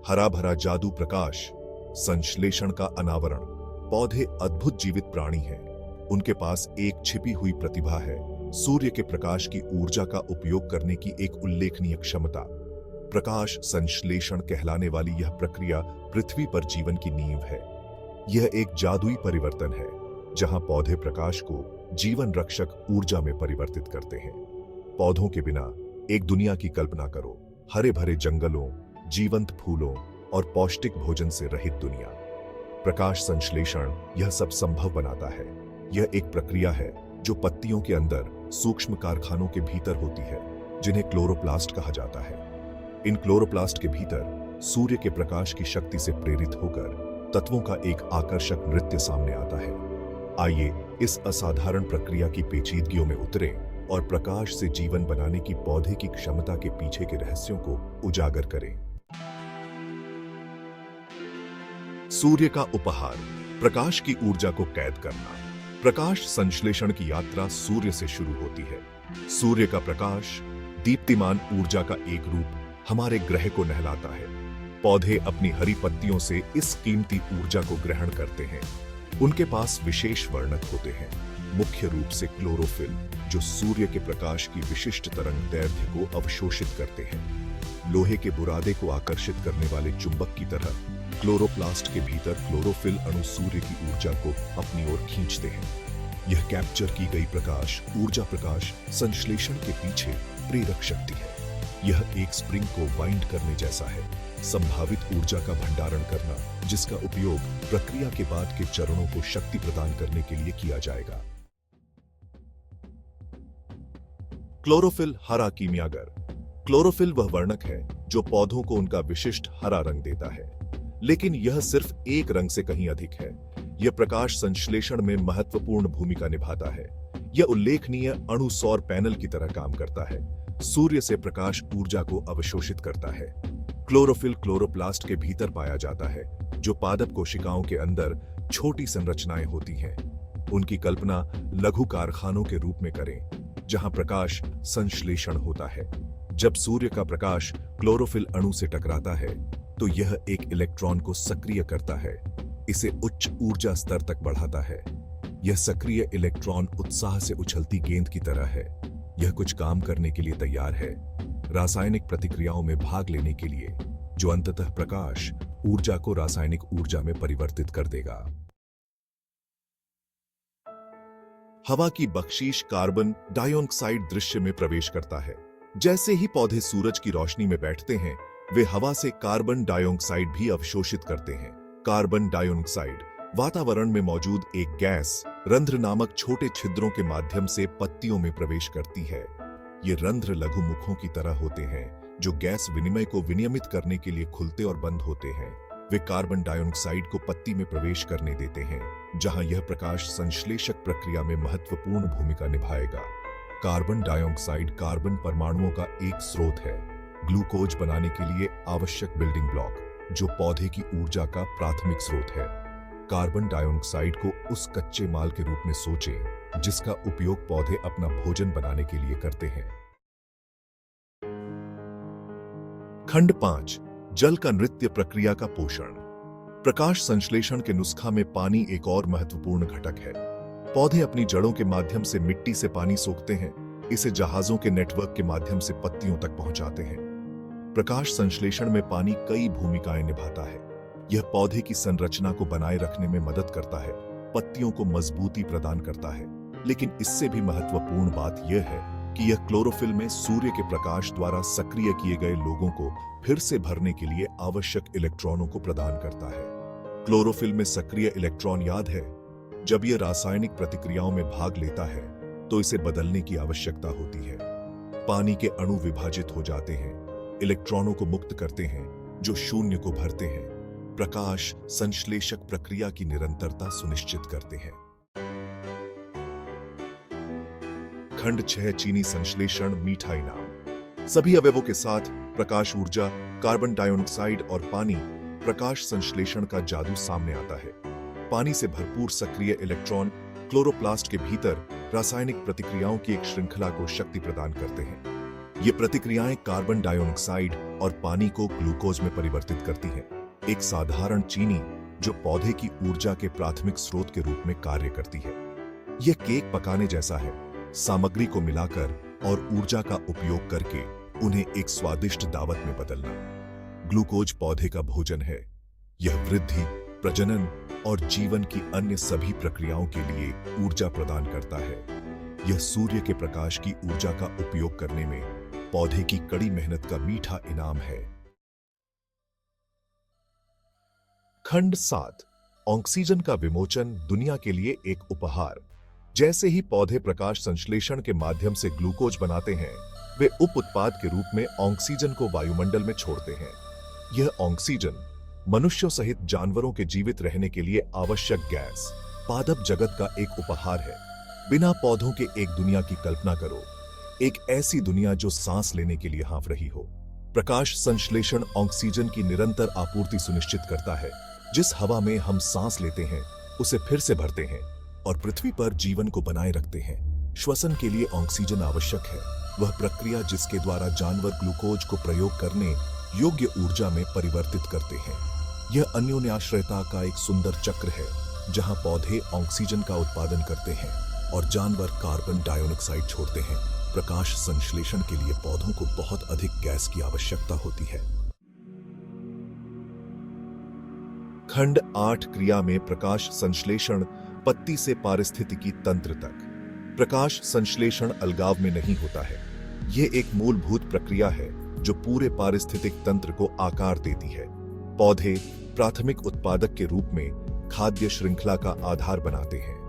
हरा भरा जादू प्रकाश, संश्लेषण का अनावरण। पौधे अद्भुत जीवित प्राणी हैं। उनके पास एक छिपी हुई प्रतिभा है, सूर्य के प्रकाश की ऊर्जा का उपयोग करने की एक उल्लेखनीय क्षमता। प्रकाश संश्लेषण कहलाने वाली यह प्रक्रिया पृथ्वी पर जीवन की नींव है। यह एक जादुई परिवर्तन है, जहां पौधे प्रकाश को जीवन रक्षक ऊर्जा में परिवर्तित करते हैं। पौधों के बिना एक दुनिया की कल्पना करो, हरे भरे जंगलों, जीवंत फूलों और पौष्टिक भोजन से रहित दुनिया। प्रकाश संश्लेषण यह सब संभव बनाता है। यह एक प्रक्रिया है जो पत्तियों के अंदर सूक्ष्म कारखानों के भीतर होती है, जिन्हें क्लोरोप्लास्ट कहा जाता है। इन क्लोरोप्लास्ट के भीतर सूर्य के प्रकाश की शक्ति से प्रेरित होकर तत्वों का एक आकर्षक नृत्य सामने आता है। आइए इस असाधारण प्रक्रिया की पेचीदगियों में उतरें और प्रकाश से जीवन बनाने की पौधे की क्षमता के पीछे के रहस्यों को उजागर करें। सूर्य का उपहार, प्रकाश की ऊर्जा को कैद करना। प्रकाश संश्लेषण की यात्रा सूर्य से शुरू होती है। सूर्य का प्रकाश, दीप्तिमान ऊर्जा का एक रूप, हमारे ग्रह को नहलाता है। पौधे अपनी हरी पत्तियों से इस कीमती ऊर्जा को ग्रहण करते हैं। उनके पास विशेष वर्णक होते हैं, मुख्य रूप से क्लोरोफिल, जो सूर्य के प्रकाश की विशिष्ट तरंग दैर्घ्य को अवशोषित करते हैं। लोहे के बुरादे को आकर्षित करने वाले चुंबक की तरह क्लोरोप्लास्ट के भीतर क्लोरोफिल अणु सूर्य की ऊर्जा को अपनी ओर खींचते हैं। यह कैप्चर की गई प्रकाश ऊर्जा प्रकाश संश्लेषण के पीछे प्रेरक शक्ति है। यह एक स्प्रिंग को वाइंड करने जैसा है, संभावित ऊर्जा का भंडारण करना, जिसका उपयोग प्रक्रिया के बाद के चरणों को शक्ति प्रदान करने के लिए किया जाएगा। क्लोरोफिल हरा कीमियागर। क्लोरोफिल वह वर्णक है जो पौधों को उनका विशिष्ट हरा रंग देता है, लेकिन यह सिर्फ एक रंग से कहीं अधिक है। यह प्रकाश संश्लेषण में महत्वपूर्ण भूमिका निभाता है। यह उल्लेखनीय अणु सौर पैनल की तरह काम करता है, सूर्य से प्रकाश ऊर्जा को अवशोषित करता है। क्लोरोफिल क्लोरोप्लास्ट के भीतर पाया जाता है, जो पादप कोशिकाओं के अंदर छोटी संरचनाएं होती हैं। उनकी कल्पना लघु कारखानों के रूप में करें, जहां प्रकाश संश्लेषण होता है। जब सूर्य का प्रकाश क्लोरोफिल अणु से टकराता है, तो यह एक इलेक्ट्रॉन को सक्रिय करता है, इसे उच्च ऊर्जा स्तर तक बढ़ाता है। यह सक्रिय इलेक्ट्रॉन उत्साह से उछलती गेंद की तरह है। यह कुछ काम करने के लिए तैयार है, रासायनिक प्रतिक्रियाओं में भाग लेने के लिए, जो अंततः प्रकाश ऊर्जा को रासायनिक ऊर्जा में परिवर्तित कर देगा। हवा की बख्शीश कार्बन डाइऑक्साइड दृश्य में प्रवेश करता है। जैसे ही पौधे सूरज की रोशनी में बैठते हैं, वे हवा से कार्बन डाइऑक्साइड भी अवशोषित करते हैं। कार्बन डाइऑक्साइड वातावरण में मौजूद एक गैस रंध्र नामक छोटे छिद्रों के माध्यम से पत्तियों में प्रवेश करती है। ये रंध्र लघु मुखों की तरह होते हैं, जो गैस विनिमय को विनियमित करने के लिए खुलते और बंद होते हैं। वे कार्बन डाइऑक्साइड को पत्ती में प्रवेश करने देते हैं, जहां यह प्रकाश संश्लेषक प्रक्रिया में महत्वपूर्ण भूमिका निभाएगा। कार्बन डाइऑक्साइड कार्बन परमाणुओं का एक स्रोत है, ग्लूकोज बनाने के लिए आवश्यक बिल्डिंग ब्लॉक, जो पौधे की ऊर्जा का प्राथमिक स्रोत है। कार्बन डाइऑक्साइड को उस कच्चे माल के रूप में सोचें, जिसका उपयोग पौधे अपना भोजन बनाने के लिए करते हैं। खंड 5, जल का नृत्य प्रक्रिया का पोषण। प्रकाश संश्लेषण के नुस्खा में पानी एक और महत्वपूर्ण घटक है। पौधे अपनी जड़ों के माध्यम से मिट्टी से पानी सोखते हैं, इसे जहाजों के नेटवर्क के माध्यम से पत्तियों तक पहुंचाते हैं। प्रकाश संश्लेषण में पानी कई भूमिकाएं निभाता है। यह पौधे की संरचना को बनाए रखने में मदद करता है, पत्तियों को मजबूती प्रदान करता है, लेकिन इससे भी महत्वपूर्ण बात यह है कि यह क्लोरोफिल में सूर्य के प्रकाश द्वारा सक्रिय किए गए लोगों को फिर से भरने के लिए आवश्यक इलेक्ट्रॉनों को प्रदान करता है। क्लोरोफिल में सक्रिय इलेक्ट्रॉन याद है, जब यह रासायनिक प्रतिक्रियाओं में भाग लेता है, तो इसे बदलने की आवश्यकता होती है। पानी के अणु विभाजित हो जाते हैं, इलेक्ट्रॉनों को मुक्त करते हैं, जो शून्य को भरते हैं। प्रकाश संश्लेषक प्रक्रिया की निरंतरता सुनिश्चित करते हैं। खंड 6, चीनी संश्लेषण मीठा इनाम। सभी अवयवों के साथ प्रकाश ऊर्जा, कार्बन डाइऑक्साइड और पानी प्रकाश संश्लेषण का जादू सामने आता है। पानी से भरपूर सक्रिय इलेक्ट्रॉन क्लोरोप्लास्ट के भीतर रासायनिक प्रतिक्रियाओं की एक श्रृंखला को शक्ति प्रदान करते हैं। ये प्रतिक्रियाएं कार्बन डाइऑक्साइड और पानी को ग्लूकोज में परिवर्तित करती हैं। एक साधारण चीनी जो पौधे की ऊर्जा के प्राथमिक स्रोत के रूप में कार्य करती है। यह केक पकाने जैसा है, सामग्री को मिलाकर और ऊर्जा का उपयोग करके उन्हें एक स्वादिष्ट दावत में बदलना। ग्लूकोज पौधे का भोजन है। यह वृद्धि, प्रजनन और जीवन की अन्य सभी प्रक्रियाओं के लिए ऊर्जा प्रदान करता है। यह सूर्य के प्रकाश की ऊर्जा का उपयोग करने में पौधे की कड़ी मेहनत का मीठा इनाम है। खंड 7, ऑक्सीजन का विमोचन दुनिया के लिए एक उपहार। जैसे ही पौधे प्रकाश संश्लेषण के माध्यम से ग्लूकोज बनाते हैं, वे उप उत्पाद के रूप में ऑक्सीजन को वायुमंडल में छोड़ते हैं। यह ऑक्सीजन मनुष्यों सहित जानवरों के जीवित रहने के लिए आवश्यक गैस, पादप जगत का एक उपहार है। बिना पौधों के एक दुनिया की कल्पना करो, एक ऐसी दुनिया जो सांस लेने के लिए हाँफ रही हो। प्रकाश संश्लेषण ऑक्सीजन की निरंतर आपूर्ति सुनिश्चित करता है। जिस हवा में हम सांस लेते हैं, उसे फिर से भरते हैं और पृथ्वी पर जीवन को बनाए रखते हैं। श्वसन के लिए ऑक्सीजन आवश्यक है, वह प्रक्रिया जिसके द्वारा जानवर ग्लूकोज को प्रयोग करने योग्य ऊर्जा में परिवर्तित करते हैं। यह अन्योन्याश्रयता का एक सुंदर चक्र है, जहां पौधे ऑक्सीजन का उत्पादन करते हैं और जानवर कार्बन डाइऑक्साइड छोड़ते हैं। प्रकाश संश्लेषण के लिए पौधों को बहुत अधिक गैस की आवश्यकता होती है। खंड 8, क्रिया में प्रकाश संश्लेषण पत्ती से पारिस्थितिकी तंत्र तक। प्रकाश संश्लेषण अलगाव में नहीं होता है। यह एक मूलभूत प्रक्रिया है जो पूरे पारिस्थितिक तंत्र को आकार देती है। पौधे प्राथमिक उत्पादक के रूप में खाद्य श्रृंखला का आधार बनाते हैं।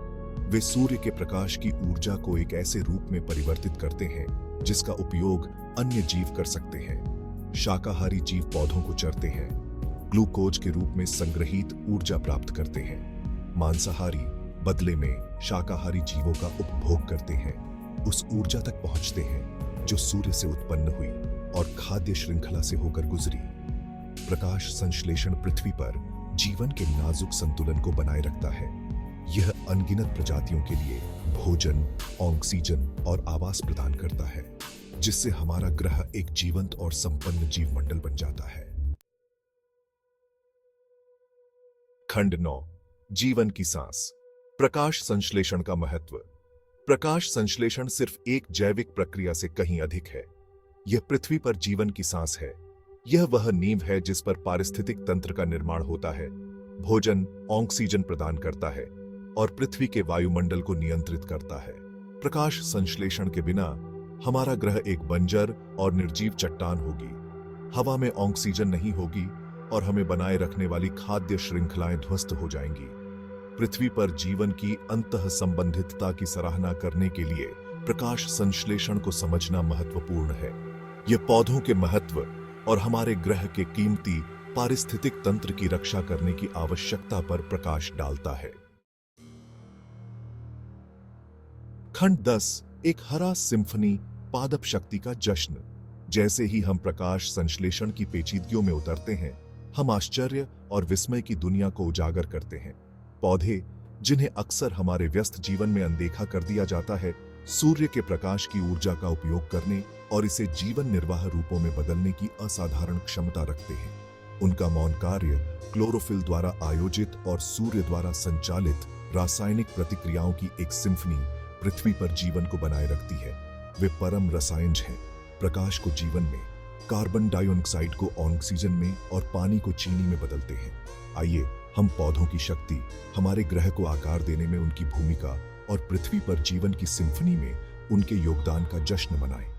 वे सूर्य के प्रकाश की ऊर्जा को एक ऐसे रूप में परिवर्तित करते हैं जिसका उपयोग अन्य जीव कर सकते हैं। शाकाहारी जीव पौधों को चरते हैं, ग्लूकोज के रूप में संग्रहित ऊर्जा प्राप्त करते हैं। मांसाहारी बदले में शाकाहारी जीवों का उपभोग करते हैं, उस ऊर्जा तक पहुंचते हैं जो सूर्य से उत्पन्न हुई और खाद्य श्रृंखला से होकर गुजरी। प्रकाश संश्लेषण पृथ्वी पर जीवन के नाजुक संतुलन को बनाए रखता है। यह अनगिनत प्रजातियों के लिए भोजन, ऑक्सीजन और आवास प्रदान करता है, जिससे हमारा ग्रह एक जीवंत और संपन्न जीवमंडल बन जाता है। खंड 9, जीवन की सांस। प्रकाश संश्लेषण का महत्व। प्रकाश संश्लेषण सिर्फ एक जैविक प्रक्रिया से कहीं अधिक है। यह पृथ्वी पर जीवन की सांस है। यह वह नींव है जिस पर पारिस्थितिक तंत्र का निर्माण होता है। भोजन ऑक्सीजन प्रदान करता है और पृथ्वी के वायुमंडल को नियंत्रित करता है। प्रकाश संश्लेषण के बिना हमारा ग्रह एक बंजर और निर्जीव चट्टान होगी। हवा में ऑक्सीजन नहीं होगी और हमें बनाए रखने वाली खाद्य श्रृंखलाएं ध्वस्त हो जाएंगी। पृथ्वी पर जीवन की अंतः संबंधितता की सराहना करने के लिए प्रकाश संश्लेषण को समझना महत्वपूर्ण है। यह पौधों के महत्व और हमारे ग्रह के कीमती पारिस्थितिक तंत्र की रक्षा करने की आवश्यकता पर प्रकाश डालता है। खंड 10, एक हरा सिम्फनी, पादप शक्ति का जश्न। जैसे ही हम प्रकाश संश्लेषण की पेचीदगियों में उतरते हैं, हम आश्चर्य और विस्मय की दुनिया को उजागर करते हैं। पौधे, जिन्हें अक्सर हमारे व्यस्त जीवन में अनदेखा कर दिया जाता है, सूर्य के प्रकाश की ऊर्जा का उपयोग करने और इसे जीवन निर्वाह रूपों में बदलने की असाधारण क्षमता रखते हैं। उनका मौन कार्य क्लोरोफिल द्वारा आयोजित और सूर्य द्वारा संचालित रासायनिक प्रतिक्रियाओं की एक सिम्फनी पृथ्वी पर जीवन को बनाए रखती है। वे परम रसायनज हैं। प्रकाश को जीवन में, कार्बन डाइऑक्साइड को ऑक्सीजन में और पानी को चीनी में बदलते हैं। आइए हम पौधों की शक्ति, हमारे ग्रह को आकार देने में उनकी भूमिका और पृथ्वी पर जीवन की सिम्फनी में उनके योगदान का जश्न मनाएं।